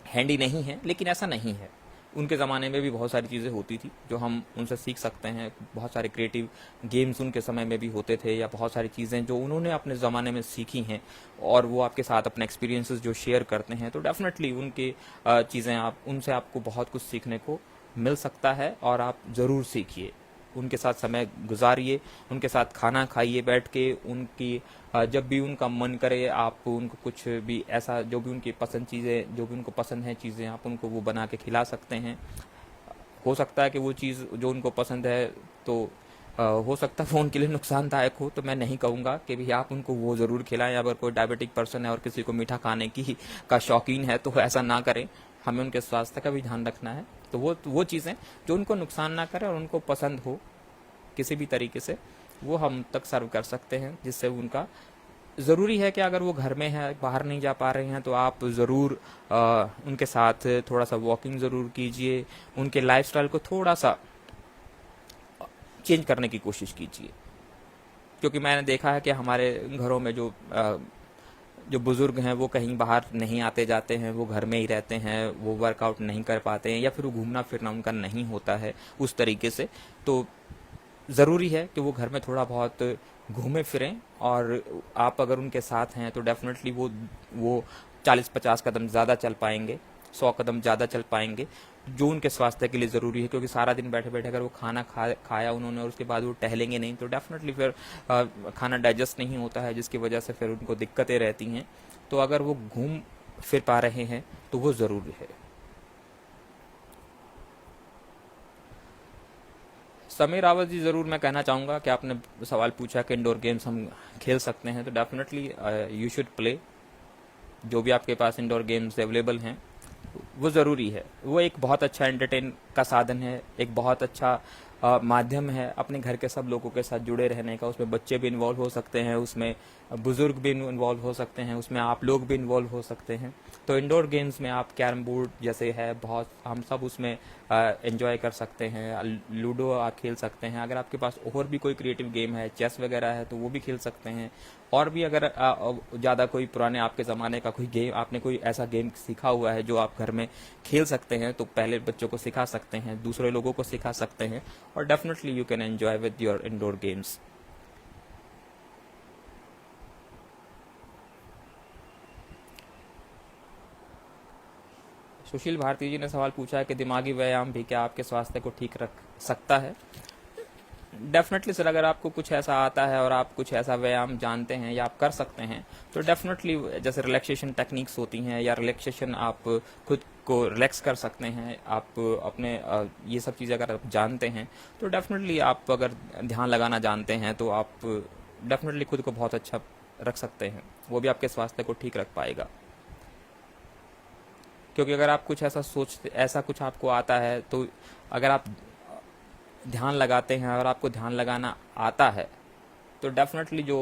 हैंडी नहीं है, लेकिन ऐसा नहीं है। उनके ज़माने में भी बहुत सारी चीज़ें होती थी जो हम उनसे सीख सकते हैं। बहुत सारे क्रिएटिव गेम्स उनके समय में भी होते थे, या बहुत सारी चीज़ें जो उन्होंने अपने ज़माने में सीखी हैं, और वो आपके साथ अपने एक्सपीरियंसेस जो शेयर करते हैं, तो डेफिनेटली उनकी चीज़ें आप उनसे आपको बहुत कुछ सीखने को मिल सकता है, और आप ज़रूर सीखिए। उनके साथ समय गुजारिए, उनके साथ खाना खाइए बैठ के, उनकी जब भी उनका मन करे आप उनको कुछ भी ऐसा, जो भी उनकी पसंद चीज़ें, जो भी उनको पसंद है चीज़ें, आप उनको वो बना के खिला सकते हैं। हो सकता है कि वो चीज़ जो उनको पसंद है, तो हो सकता है वो उनके लिए नुकसानदायक हो, तो मैं नहीं कहूँगा कि भी आप उनको वो ज़रूर खिलाएं। अगर कोई डायबिटिक पर्सन है और किसी को मीठा खाने की का शौकीन है तो ऐसा ना करें। हमें उनके स्वास्थ्य का भी ध्यान रखना है। तो वो चीज़ें जो उनको नुकसान ना करे और उनको पसंद हो किसी भी तरीके से, वो हम तक सर्व कर सकते हैं, जिससे उनका, ज़रूरी है कि अगर वो घर में है, बाहर नहीं जा पा रहे हैं, तो आप ज़रूर उनके साथ थोड़ा सा वॉकिंग ज़रूर कीजिए, उनके लाइफस्टाइल को थोड़ा सा चेंज करने की कोशिश कीजिए। क्योंकि मैंने देखा है कि हमारे घरों में जो बुज़ुर्ग हैं वो कहीं बाहर नहीं आते जाते हैं, वो घर में ही रहते हैं, वो वर्कआउट नहीं कर पाते हैं, या फिर वो घूमना फिरना उनका नहीं होता है उस तरीके से। तो ज़रूरी है कि वो घर में थोड़ा बहुत घूमें फिरें, और आप अगर उनके साथ हैं तो डेफिनेटली वो 40-50 कदम ज़्यादा चल पाएंगे, 100 कदम ज़्यादा चल पाएंगे, जो उनके स्वास्थ्य के लिए ज़रूरी है। क्योंकि सारा दिन बैठे बैठे अगर वो खाना खाया उन्होंने और उसके बाद वो टहलेंगे नहीं, तो डेफिनेटली फिर खाना डाइजेस्ट नहीं होता है, जिसकी वजह से फिर उनको दिक्कतें रहती हैं। तो अगर वो घूम फिर पा रहे हैं तो वो ज़रूरी है। समीर रावत जी, ज़रूर मैं कहना चाहूँगा कि आपने सवाल पूछा कि इंडोर गेम्स हम खेल सकते हैं, तो डेफिनेटली यू शुड प्ले। जो भी आपके पास इंडोर गेम्स अवेलेबल हैं वो ज़रूरी है। वो एक बहुत अच्छा एंटरटेन का साधन है, एक बहुत अच्छा माध्यम है अपने घर के सब लोगों के साथ जुड़े रहने का। उसमें बच्चे भी इन्वॉल्व हो सकते हैं, उसमें बुज़ुर्ग भी इन्वॉल्व हो सकते हैं उसमें, आप लोग भी इन्वॉल्व हो सकते हैं। तो इंडोर गेम्स में आप कैरम बोर्ड जैसे है बहुत, हम सब उसमें एंजॉय कर सकते हैं। लूडो आप खेल सकते हैं। अगर आपके पास और भी कोई क्रिएटिव गेम है, चेस वगैरह है, तो वो भी खेल सकते हैं। और भी अगर ज़्यादा कोई पुराने आपके ज़माने का कोई गेम, आपने कोई ऐसा गेम सीखा हुआ है जो आप घर में खेल सकते हैं, तो पहले बच्चों को सिखा सकते हैं, दूसरे लोगों को सिखा सकते हैं, और definitely you can enjoy with your indoor games. Sushil Bharti ji ने सवाल पूछा है कि दिमागी व्यायाम भी क्या आपके स्वास्थ्य को ठीक रख सकता है? डेफिनेटली सर, अगर आपको कुछ ऐसा आता है और आप कुछ ऐसा व्यायाम जानते हैं या आप कर सकते हैं, तो डेफिनेटली जैसे रिलैक्सेशन टेक्निक्स होती हैं, या रिलैक्सेशन आप खुद को रिलैक्स कर सकते हैं, आप अपने ये सब चीज़ें अगर आप जानते हैं, तो डेफिनेटली आप अगर ध्यान लगाना जानते हैं तो आप डेफिनेटली खुद को बहुत अच्छा रख सकते हैं। वो भी आपके स्वास्थ्य को ठीक रख पाएगा। क्योंकि अगर आप कुछ ऐसा सोचते, ऐसा कुछ आपको आता है, तो अगर आप ध्यान लगाते हैं और आपको ध्यान लगाना आता है, तो डेफिनेटली जो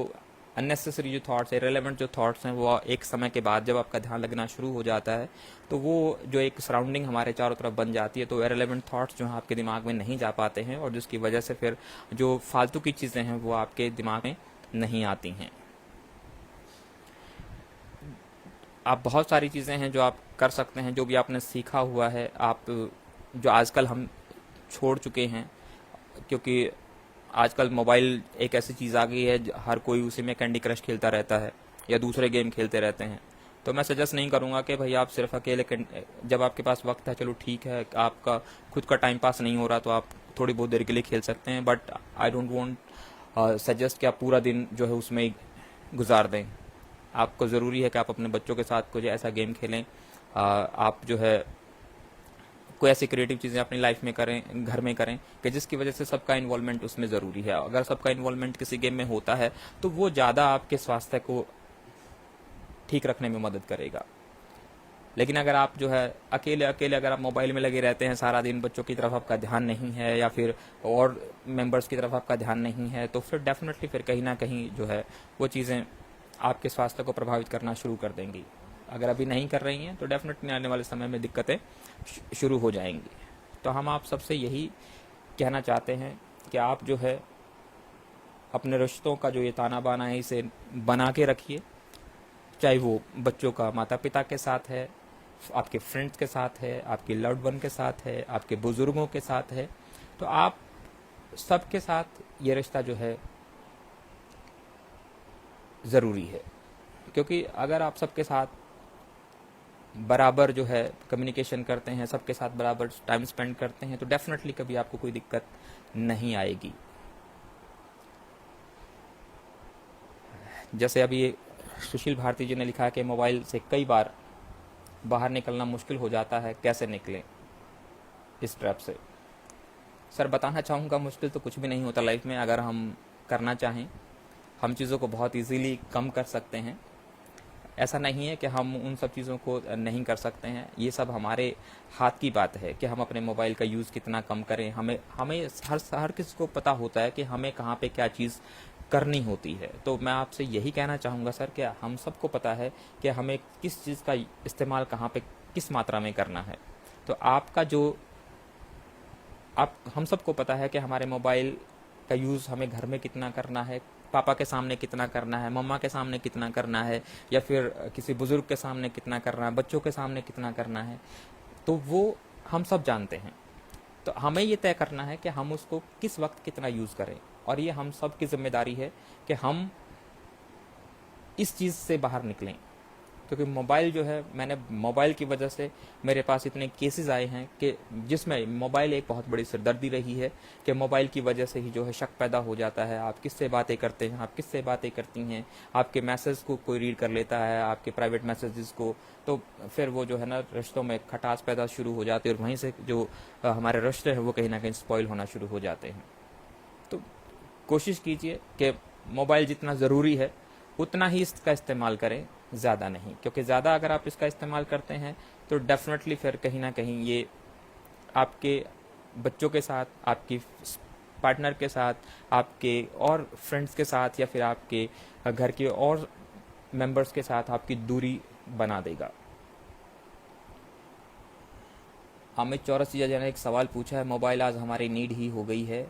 अननेसेसरी जो थॉट्स है, रेलेवेंट जो थॉट्स हैं, वो एक समय के बाद जब आपका ध्यान लगना शुरू हो जाता है, तो वो जो एक सराउंडिंग हमारे चारों तरफ बन जाती है, तो रेलेवेंट थॉट्स जो हैं आपके दिमाग में नहीं जा पाते हैं, और जिसकी वजह से फिर जो फालतू की चीज़ें हैं वो आपके दिमाग में नहीं आती हैं। आप बहुत सारी चीज़ें हैं जो आप कर सकते हैं, जो भी आपने सीखा हुआ है, आप जो आजकल हम छोड़ चुके हैं, क्योंकि आजकल मोबाइल एक ऐसी चीज़ आ गई है, हर कोई उसी में कैंडी क्रश खेलता रहता है या दूसरे गेम खेलते रहते हैं। तो मैं सजेस्ट नहीं करूँगा कि भाई आप सिर्फ अकेले जब आपके पास वक्त है, चलो ठीक है, आपका खुद का टाइम पास नहीं हो रहा तो आप थोड़ी बहुत देर के लिए खेल सकते हैं, but I don't want suggest कि आप पूरा दिन जो है उसमें ही गुजार दें। आपको ज़रूरी है कि आप अपने बच्चों के साथ कुछ ऐसा गेम खेलें, आप जो है कोई ऐसी क्रिएटिव चीज़ें अपनी लाइफ में करें, घर में करें, कि जिसकी वजह से सबका इन्वॉल्वमेंट उसमें ज़रूरी है। अगर सबका इन्वॉल्वमेंट किसी गेम में होता है तो वो ज़्यादा आपके स्वास्थ्य को ठीक रखने में मदद करेगा। लेकिन अगर आप जो है अकेले अकेले अगर आप मोबाइल में लगे रहते हैं सारा दिन, बच्चों की तरफ आपका ध्यान नहीं है या फिर और मेंबर्स की तरफ आपका ध्यान नहीं है, तो फिर डेफिनेटली फिर कहीं ना कहीं जो है वो चीज़ें आपके स्वास्थ्य को प्रभावित करना शुरू कर देंगी। अगर अभी नहीं कर रही हैं तो डेफिनेटली आने वाले समय में दिक्कतें शुरू हो जाएंगी। तो हम आप सबसे यही कहना चाहते हैं कि आप जो है अपने रिश्तों का जो ये ताना बाना है इसे बना के रखिए, चाहे वो बच्चों का माता पिता के साथ है, आपके फ्रेंड्स के साथ है, आपके लव्ड वन के साथ है, आपके बुजुर्गों के साथ है। तो आप सबके साथ ये रिश्ता जो है ज़रूरी है, क्योंकि अगर आप सबके साथ बराबर जो है कम्युनिकेशन करते हैं, सबके साथ बराबर टाइम स्पेंड करते हैं, तो डेफिनेटली कभी आपको कोई दिक्कत नहीं आएगी। जैसे अभी सुशील भारती जी ने लिखा है कि मोबाइल से कई बार बाहर निकलना मुश्किल हो जाता है, कैसे निकलें इस ट्रैप से? सर बताना चाहूँगा, मुश्किल तो कुछ भी नहीं होता लाइफ में। अगर हम करना चाहें, हम चीज़ों को बहुत इजीली कम कर सकते हैं। ऐसा नहीं है कि हम उन सब चीज़ों को नहीं कर सकते हैं, ये सब हमारे हाथ की बात है कि हम अपने मोबाइल का यूज़ कितना कम करें। हमें हमें हर किसी को पता होता है कि हमें कहाँ पे क्या चीज़ करनी होती है। तो मैं आपसे यही कहना चाहूँगा सर कि हम सबको पता है कि हमें किस चीज़ का इस्तेमाल कहाँ पे किस मात्रा में करना है। तो आपका जो हम सबको पता है कि हमारे मोबाइल का यूज़ हमें घर में कितना करना है, पापा के सामने कितना करना है, मम्मा के सामने कितना करना है, या फिर किसी बुजुर्ग के सामने कितना करना है, बच्चों के सामने कितना करना है, तो वो हम सब जानते हैं। तो हमें ये तय करना है कि हम उसको किस वक्त कितना यूज़ करें, और ये हम सब की जिम्मेदारी है कि हम इस चीज़ से बाहर निकलें। क्योंकि मोबाइल जो है, मैंने मोबाइल की वजह से मेरे पास इतने केसेस आए हैं कि जिसमें मोबाइल एक बहुत बड़ी सिरदर्दी रही है, कि मोबाइल की वजह से ही जो है शक पैदा हो जाता है। आप किससे बातें करते हैं, आप किससे बातें करती हैं, आपके मैसेज को कोई रीड कर लेता है, आपके प्राइवेट मैसेजेस को, तो फिर वो जो है ना रिश्तों में खटास पैदा शुरू हो जाती है, और वहीं से जो हमारे रिश्ते हैं वो कहीं ना कहीं स्पॉइल होना शुरू हो जाते हैं। तो कोशिश कीजिए कि मोबाइल जितना ज़रूरी है उतना ही इसका इस्तेमाल करें, ज़्यादा नहीं। क्योंकि ज़्यादा अगर आप इसका इस्तेमाल करते हैं तो डेफिनेटली फिर कहीं ना कहीं ये आपके बच्चों के साथ, आपकी पार्टनर के साथ, आपके और फ्रेंड्स के साथ, या फिर आपके घर के और मेंबर्स के साथ आपकी दूरी बना देगा। अमित चौरसिया जी ने एक सवाल पूछा है, मोबाइल आज हमारी नीड ही हो गई है,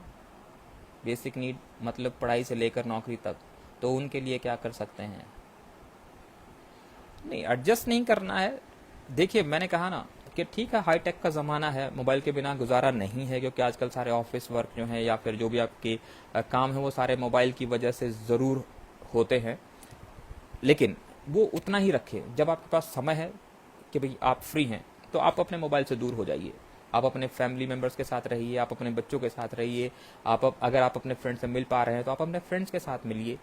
बेसिक नीड मतलब पढ़ाई से लेकर नौकरी तक, तो उनके लिए क्या कर सकते हैं? नहीं, एडजस्ट नहीं करना है। देखिए, मैंने कहा ना कि ठीक है, हाईटेक का ज़माना है, मोबाइल के बिना गुजारा नहीं है, क्योंकि आजकल सारे ऑफिस वर्क जो है या फिर जो भी आपके काम है वो सारे मोबाइल की वजह से ज़रूर होते हैं। लेकिन वो उतना ही रखें, जब आपके पास समय है कि भाई आप फ्री हैं, तो आप अपने मोबाइल से दूर हो जाइए। आप अपने फैमिली मेम्बर्स के साथ रहिए, आप अपने बच्चों के साथ रहिए। अगर आप अपने फ्रेंड से मिल पा रहे हैं तो आप अपने फ्रेंड्स के साथ मिलिए।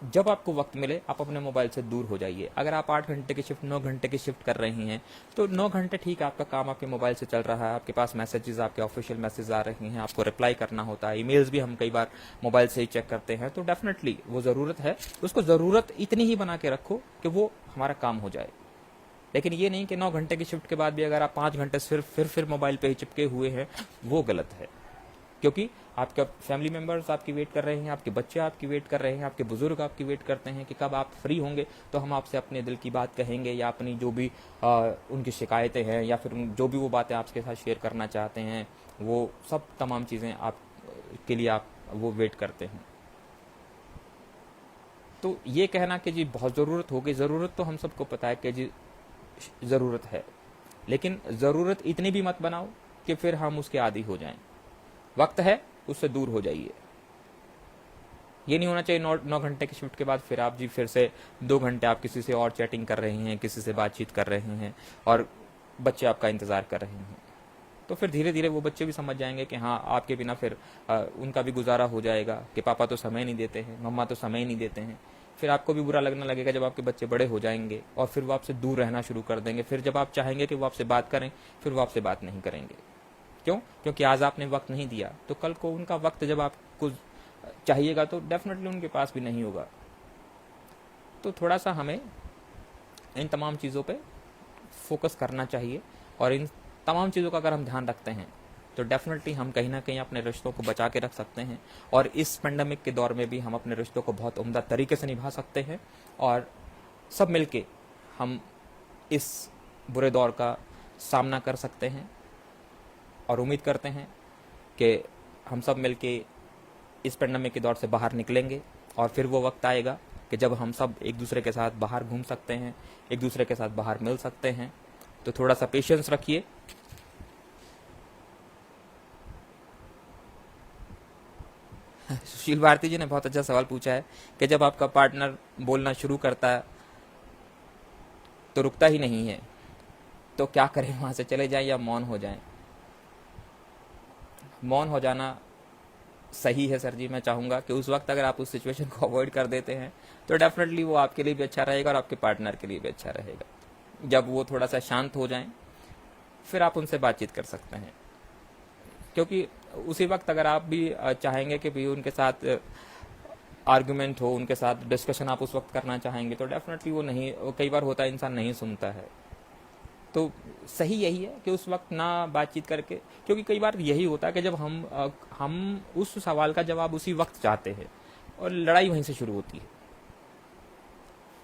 जब आपको वक्त मिले आप अपने मोबाइल से दूर हो जाइए। अगर आप 8 घंटे की शिफ्ट 9 घंटे की शिफ्ट कर रही हैं तो 9 घंटे ठीक है, आपका काम आपके मोबाइल से चल रहा है, आपके पास मैसेजेस, आपके ऑफिशियल मैसेज आ रहे हैं, आपको रिप्लाई करना होता है, ईमेल्स भी हम कई बार मोबाइल से ही चेक करते हैं, तो डेफिनेटली वो ज़रूरत है, उसको ज़रूरत इतनी ही बना के रखो कि वो हमारा काम हो जाए। लेकिन ये नहीं कि 9 घंटे की शिफ्ट के बाद भी अगर आप 5 घंटे सिर्फ फिर मोबाइल पे ही चिपके हुए हैं, वो गलत है। क्योंकि आपका फैमिली मेम्बर्स आपकी वेट कर रहे हैं, आपके बच्चे आपकी वेट कर रहे हैं, आपके बुजुर्ग आपकी वेट करते हैं कि कब आप फ्री होंगे तो हम आपसे अपने दिल की बात कहेंगे, या अपनी जो भी उनकी शिकायतें हैं या फिर जो भी वो बातें आपके साथ शेयर करना चाहते हैं, वो सब तमाम चीज़ें आप के लिए आप वो वेट करते हैं। तो ये कहना कि जी बहुत ज़रूरत होगी, ज़रूरत तो हम सबको पता है कि जी ज़रूरत है, लेकिन ज़रूरत इतनी भी मत बनाओ कि फिर हम उसके आदी हो जाएं। वक्त है, उससे दूर हो जाइए। ये नहीं होना चाहिए 9 घंटे की शिफ्ट के बाद फिर आप जी फिर से 2 घंटे आप किसी से और चैटिंग कर रहे हैं, किसी से बातचीत कर रहे हैं और बच्चे आपका इंतज़ार कर रहे हैं। तो फिर धीरे धीरे वो बच्चे भी समझ जाएंगे कि हाँ, आपके बिना फिर उनका भी गुजारा हो जाएगा कि पापा तो समय नहीं देते हैं, मम्मा तो समय नहीं देते हैं। फिर आपको भी बुरा लगने लगेगा जब आपके बच्चे बड़े हो जाएंगे और फिर वो आपसे दूर रहना शुरू कर देंगे। फिर जब आप चाहेंगे कि वो आपसे बात करें, फिर वो आपसे बात नहीं करेंगे। क्यों? क्योंकि आज आपने वक्त नहीं दिया, तो कल को उनका वक्त जब आपको चाहिएगा तो डेफिनेटली उनके पास भी नहीं होगा। तो थोड़ा सा हमें इन तमाम चीज़ों पे फोकस करना चाहिए, और इन तमाम चीज़ों का अगर हम ध्यान रखते हैं तो डेफिनेटली हम कहीं ना कहीं अपने रिश्तों को बचा के रख सकते हैं, और इस पेंडेमिक के दौर में भी हम अपने रिश्तों को बहुत उम्दा तरीके से निभा सकते हैं, और सब मिलके हम इस बुरे दौर का सामना कर सकते हैं। और उम्मीद करते हैं कि हम सब मिलके इस पेंडेमिक के दौर से बाहर निकलेंगे, और फिर वो वक्त आएगा कि जब हम सब एक दूसरे के साथ बाहर घूम सकते हैं, एक दूसरे के साथ बाहर मिल सकते हैं। तो थोड़ा सा पेशेंस रखिए। सुशील भारती जी ने बहुत अच्छा सवाल पूछा है कि जब आपका पार्टनर बोलना शुरू करता है तो रुकता ही नहीं है, तो क्या करें, वहां से चले जाएं या मौन हो जाएं? मौन हो जाना सही है सर जी। मैं चाहूँगा कि उस वक्त अगर आप उस सिचुएशन को अवॉइड कर देते हैं तो डेफिनेटली वो आपके लिए भी अच्छा रहेगा और आपके पार्टनर के लिए भी अच्छा रहेगा। जब वो थोड़ा सा शांत हो जाएं फिर आप उनसे बातचीत कर सकते हैं, क्योंकि उसी वक्त अगर आप भी चाहेंगे कि भी उनके साथ आर्गुमेंट हो, उनके साथ डिस्कशन आप उस वक्त करना चाहेंगे, तो डेफिनेटली वो नहीं, कई बार होता है इंसान नहीं सुनता है। तो सही यही है कि उस वक्त ना बातचीत करके, क्योंकि कई बार यही होता है कि जब हम उस सवाल का जवाब उसी वक्त चाहते हैं और लड़ाई वहीं से शुरू होती है।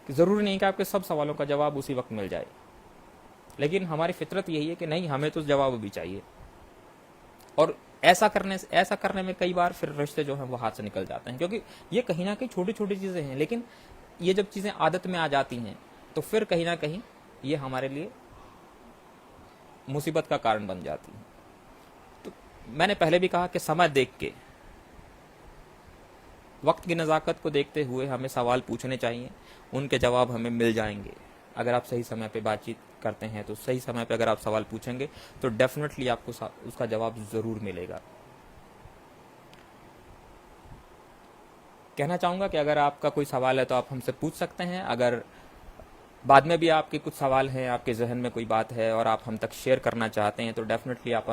कि ज़रूरी नहीं कि आपके सब सवालों का जवाब उसी वक्त मिल जाए, लेकिन हमारी फितरत यही है कि नहीं, हमें तो जवाब भी चाहिए। और ऐसा करने में कई बार फिर रिश्ते जो हैं वो हाथ से निकल जाते हैं, क्योंकि ये कहीं ना कहीं छोटी छोटी चीज़ें हैं, लेकिन ये जब चीज़ें आदत में आ जाती हैं तो फिर कहीं ना कहीं ये हमारे लिए मुसीबत का कारण बन जाती है। तो मैंने पहले भी कहा कि समय देख के, वक्त की नज़ाकत को देखते हुए हमें सवाल पूछने चाहिए, उनके जवाब हमें मिल जाएंगे। अगर आप सही समय पे बातचीत करते हैं तो सही समय पे अगर आप सवाल पूछेंगे तो डेफिनेटली आपको उसका जवाब ज़रूर मिलेगा। कहना चाहूँगा कि अगर आपका कोई सवाल है तो आप हमसे पूछ सकते हैं। अगर बाद में भी आपके कुछ सवाल हैं, आपके जहन में कोई बात है और आप हम तक शेयर करना चाहते हैं, तो डेफिनेटली आप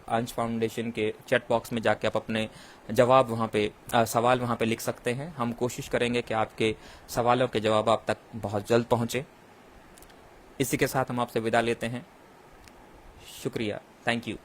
अंश फाउंडेशन के चैट बॉक्स में जाके आप अपने जवाब वहाँ पे सवाल वहाँ पे लिख सकते हैं। हम कोशिश करेंगे कि आपके सवालों के जवाब आप तक बहुत जल्द पहुँचे। इसी के साथ हम आपसे विदा लेते हैं। शुक्रिया, थैंक यू।